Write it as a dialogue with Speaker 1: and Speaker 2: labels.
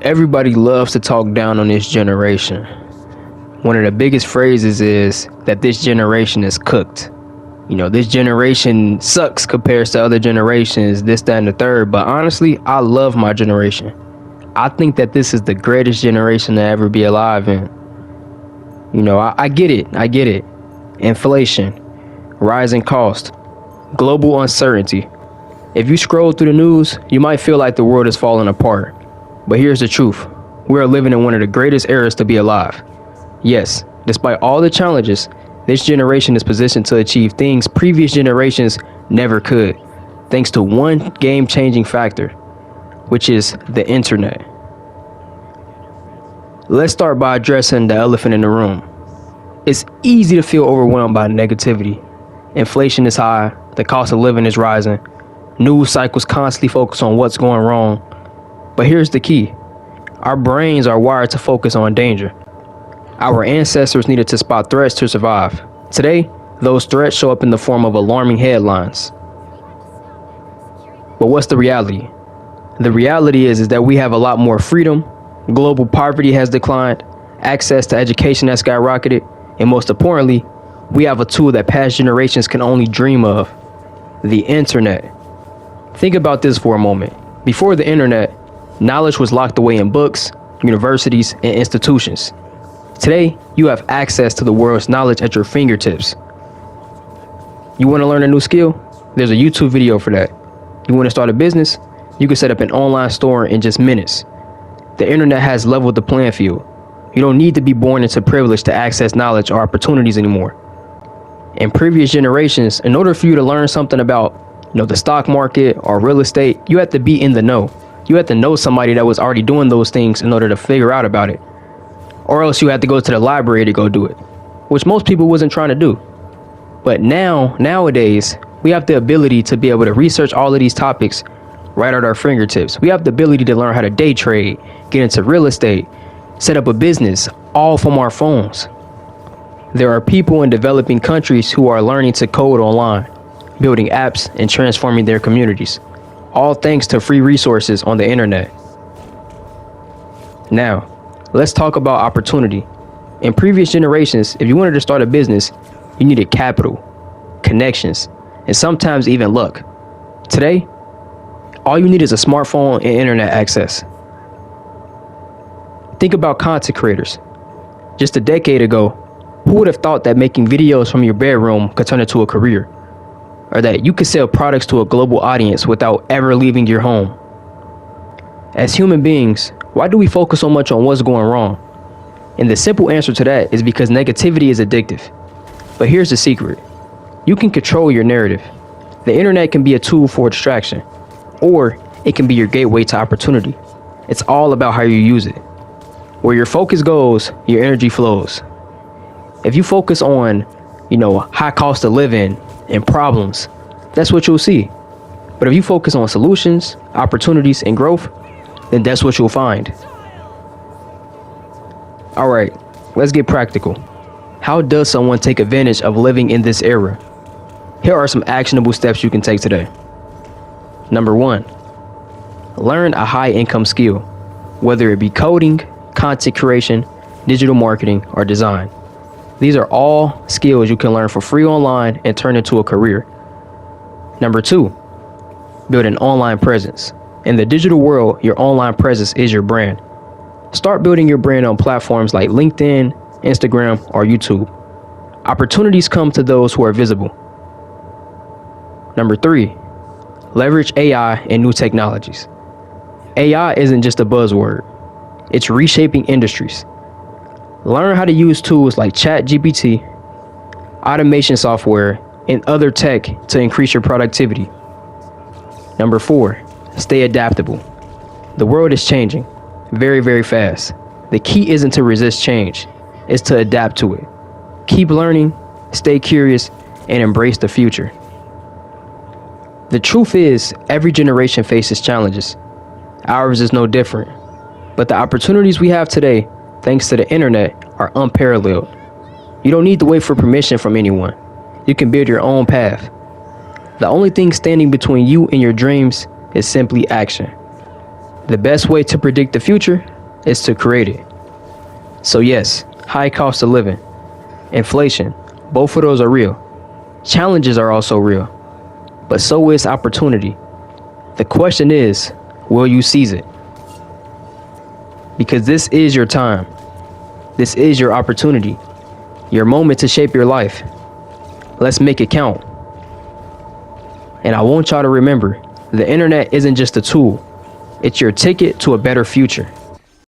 Speaker 1: Everybody loves to talk down on this generation. One of the biggest phrases is that this generation is cooked. This generation sucks compared to other generations, this, that, and the third. But honestly, I love my generation. I think that this is the greatest generation to ever be alive in. I get it. Inflation, rising cost, global uncertainty. If you scroll through the news, you might feel like the world is falling apart. But here's the truth. We are living in one of the greatest eras to be alive. Yes, despite all the challenges, this generation is positioned to achieve things previous generations never could, thanks to one game-changing factor, which is the internet. Let's start by addressing the elephant in the room. It's easy to feel overwhelmed by negativity. Inflation is high, the cost of living is rising, news cycles constantly focus on what's going wrong. But here's the key. Our brains are wired to focus on danger. Our ancestors needed to spot threats to survive. Today, those threats show up in the form of alarming headlines. But what's the reality? The reality is that we have a lot more freedom, global poverty has declined, access to education has skyrocketed, and most importantly, we have a tool that past generations can only dream of: the internet. Think about this for a moment. Before the internet, knowledge was locked away in books, universities, and institutions. Today, you have access to the world's knowledge at your fingertips. You want to learn a new skill? There's a YouTube video for that. You want to start a business? You can set up an online store in just minutes. The internet has leveled the playing field. You don't need to be born into privilege to access knowledge or opportunities anymore. In previous generations, in order for you to learn something about, the stock market or real estate, you had to be in the know. You had to know somebody that was already doing those things in order to figure out about it. Or else you had to go to the library to go do it, which most people wasn't trying to do. But nowadays, we have the ability to be able to research all of these topics right at our fingertips. We have the ability to learn how to day trade, get into real estate, set up a business, all from our phones. There are people in developing countries who are learning to code online, building apps and transforming their communities, all thanks to free resources on the internet. Now, let's talk about opportunity. In previous generations, if you wanted to start a business, you needed capital, connections, and sometimes even luck. Today, all you need is a smartphone and internet access. Think about content creators. Just a decade ago, who would have thought that making videos from your bedroom could turn into a career? Or that you could sell products to a global audience without ever leaving your home? As human beings, why do we focus so much on what's going wrong? And the simple answer to that is because negativity is addictive. But here's the secret. You can control your narrative. The internet can be a tool for distraction, or it can be your gateway to opportunity. It's all about how you use it. Where your focus goes, your energy flows. If you focus on, high cost of living and problems, that's what you'll see. But if you focus on solutions, opportunities, and growth, then that's what you'll find. All right, let's get practical. How does someone take advantage of living in this era? Here are some actionable steps you can take today. Number 1, learn a high income skill, whether it be coding, content creation, digital marketing, or design. These are all skills you can learn for free online and turn into a career. Number 2, build an online presence. In the digital world, your online presence is your brand. Start building your brand on platforms like LinkedIn, Instagram, or YouTube. Opportunities come to those who are visible. Number 3, leverage AI and new technologies. AI isn't just a buzzword. It's reshaping industries. Learn how to use tools like ChatGPT, automation software, and other tech to increase your productivity. Number 4, stay adaptable. The world is changing very, very fast. The key isn't to resist change, it's to adapt to it. Keep learning, stay curious, and embrace the future. The truth is, every generation faces challenges. Ours is no different. But the opportunities we have today, thanks to the internet, are unparalleled. You don't need to wait for permission from anyone. You can build your own path. The only thing standing between you and your dreams is simply action. The best way to predict the future is to create it. So yes, high cost of living, inflation, both of those are real. Challenges are also real, but so is opportunity. The question is, will you seize it? Because this is your time. This is your opportunity, your moment to shape your life. Let's make it count. And I want y'all to remember, the internet isn't just a tool. It's your ticket to a better future.